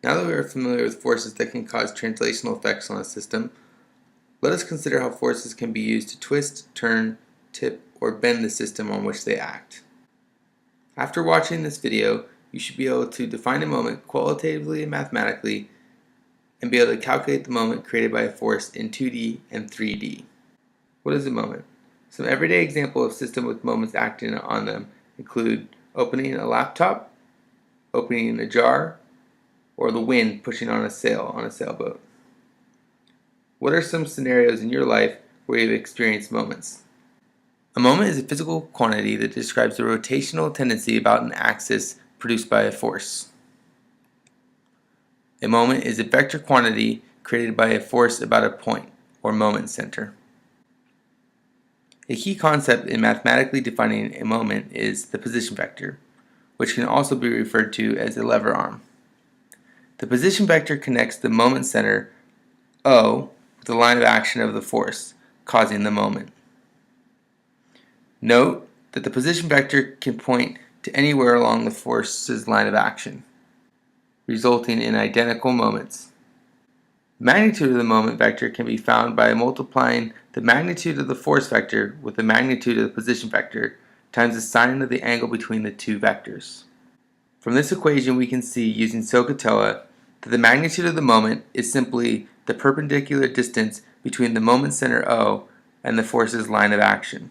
Now that we are familiar with forces that can cause translational effects on a system, let us consider how forces can be used to twist, turn, tip, or bend the system on which they act. After watching this video, you should be able to define a moment qualitatively and mathematically and be able to calculate the moment created by a force in 2D and 3D. What is a moment? Some everyday examples of systems with moments acting on them include opening a laptop, opening a jar, or the wind pushing on a sail on a sailboat. What are some scenarios in your life where you've experienced moments? A moment is a physical quantity that describes the rotational tendency about an axis produced by a force. A moment is a vector quantity created by a force about a point, or moment center. A key concept in mathematically defining a moment is the position vector, which can also be referred to as a lever arm. The position vector connects the moment center, O, with the line of action of the force, causing the moment. Note that the position vector can point to anywhere along the force's line of action, resulting in identical moments. The magnitude of the moment vector can be found by multiplying the magnitude of the force vector with the magnitude of the position vector times the sine of the angle between the two vectors. From this equation we can see, using SOHCAHTOA, that the magnitude of the moment is simply the perpendicular distance between the moment center O and the force's line of action.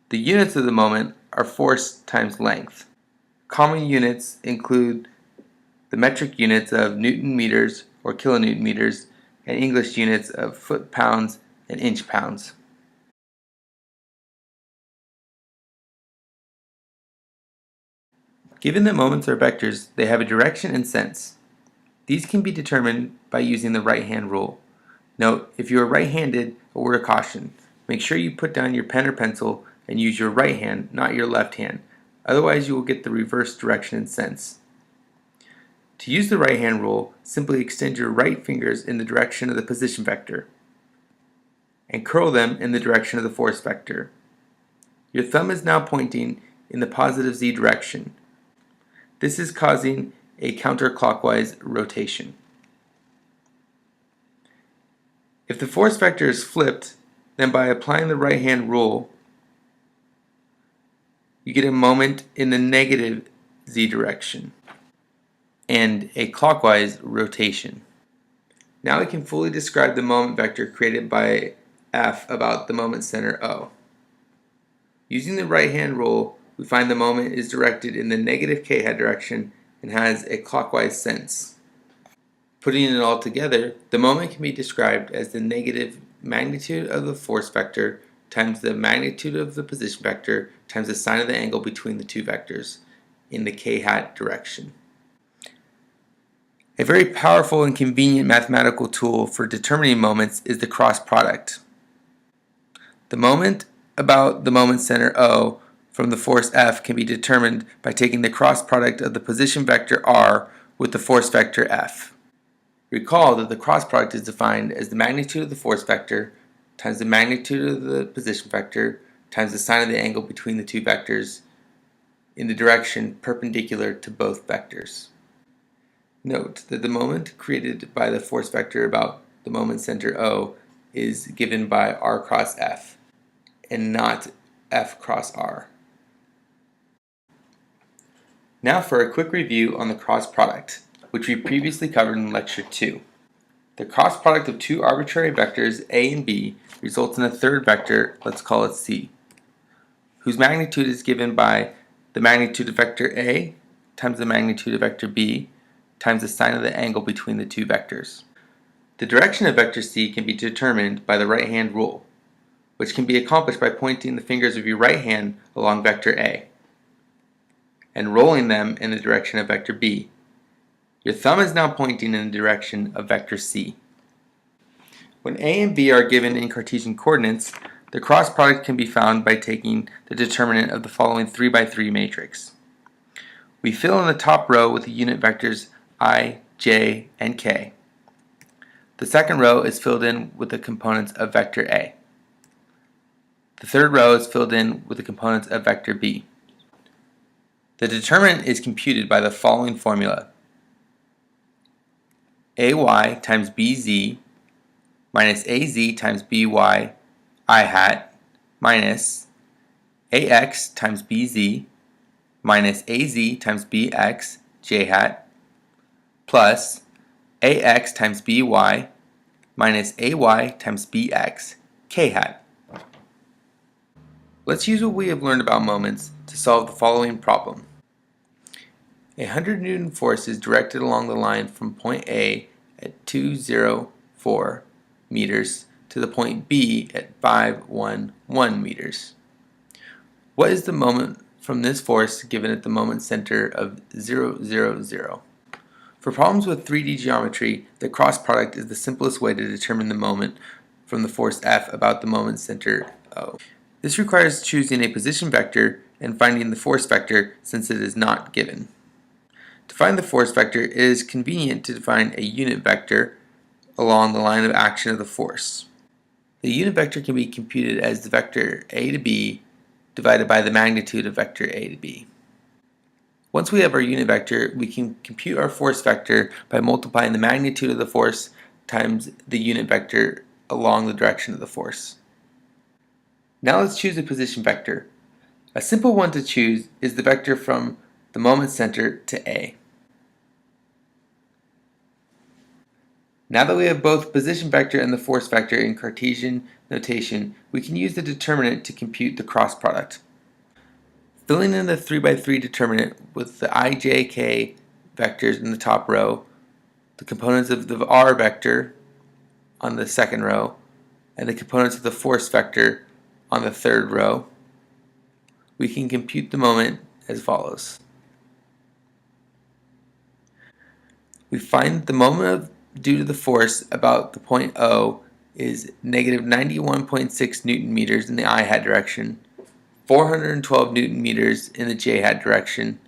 The units of the moment are force times length. Common units include the metric units of Newton meters or kilonewton meters and English units of foot pounds and inch pounds. Given that moments are vectors, they have a direction and sense. These can be determined by using the right-hand rule. Note, if you are right-handed, a word of caution. Make sure you put down your pen or pencil and use your right hand, not your left hand. Otherwise, you will get the reverse direction and sense. To use the right-hand rule, simply extend your right fingers in the direction of the position vector and curl them in the direction of the force vector. Your thumb is now pointing in the positive z direction. This is causing a counterclockwise rotation. If the force vector is flipped, then by applying the right-hand rule, you get a moment in the negative z direction and a clockwise rotation. Now we can fully describe the moment vector created by F about the moment center O. Using the right-hand rule, we find the moment is directed in the negative k-hat direction and has a clockwise sense. Putting it all together, the moment can be described as the negative magnitude of the force vector times the magnitude of the position vector times the sine of the angle between the two vectors in the k-hat direction. A very powerful and convenient mathematical tool for determining moments is the cross product. The moment about the moment center O from the force F can be determined by taking the cross product of the position vector R with the force vector F. Recall that the cross product is defined as the magnitude of the force vector times the magnitude of the position vector times the sine of the angle between the two vectors in the direction perpendicular to both vectors. Note that the moment created by the force vector about the moment center O is given by R cross F and not F cross R. Now for a quick review on the cross product, which we previously covered in Lecture 2. The cross product of two arbitrary vectors A and B results in a third vector, let's call it C, whose magnitude is given by the magnitude of vector A times the magnitude of vector B times the sine of the angle between the two vectors. The direction of vector C can be determined by the right-hand rule, which can be accomplished by pointing the fingers of your right hand along vector A and rolling them in the direction of vector B. Your thumb is now pointing in the direction of vector C. When A and B are given in Cartesian coordinates, the cross product can be found by taking the determinant of the following 3x3 matrix. We fill in the top row with the unit vectors I, j, and k. The second row is filled in with the components of vector A. The third row is filled in with the components of vector B. The determinant is computed by the following formula. AY times BZ minus AZ times BY I hat minus AX times BZ minus AZ times BX J hat plus AX times BY minus AY times BX K hat. Let's use what we have learned about moments to solve the following problem. A 100 Newton force is directed along the line from point A at 204 meters to the point B at 511 meters. What is the moment from this force given at the moment center of 0, 0, 0? For problems with 3D geometry, the cross product is the simplest way to determine the moment from the force F about the moment center O. This requires choosing a position vector and finding the force vector since it is not given. To find the force vector, it is convenient to define a unit vector along the line of action of the force. The unit vector can be computed as the vector A to B divided by the magnitude of vector A to B. Once we have our unit vector, we can compute our force vector by multiplying the magnitude of the force times the unit vector along the direction of the force. Now let's choose a position vector. A simple one to choose is the vector from the moment center to A. Now that we have both the position vector and the force vector in Cartesian notation, we can use the determinant to compute the cross product. Filling in the 3x3 determinant with the I, J, K vectors in the top row, the components of the R vector on the second row, and the components of the force vector on the third row, we can compute the moment as follows. We find the moment due to the force about the point O is negative 91.6 Newton meters in the I hat direction, 412 Newton meters in the J hat direction,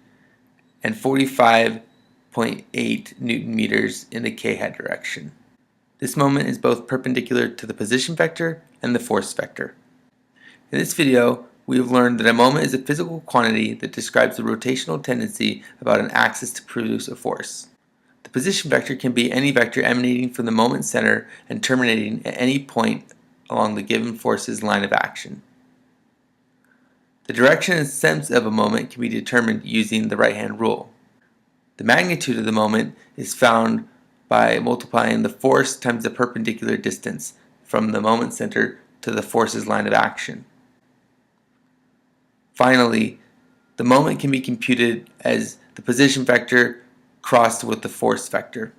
and 45.8 Newton meters in the K hat direction. This moment is both perpendicular to the position vector and the force vector. In this video, we have learned that a moment is a physical quantity that describes the rotational tendency about an axis to produce a force. The position vector can be any vector emanating from the moment center and terminating at any point along the given force's line of action. The direction and sense of a moment can be determined using the right-hand rule. The magnitude of the moment is found by multiplying the force times the perpendicular distance from the moment center to the force's line of action. Finally, the moment can be computed as the position vector crossed with the force vector.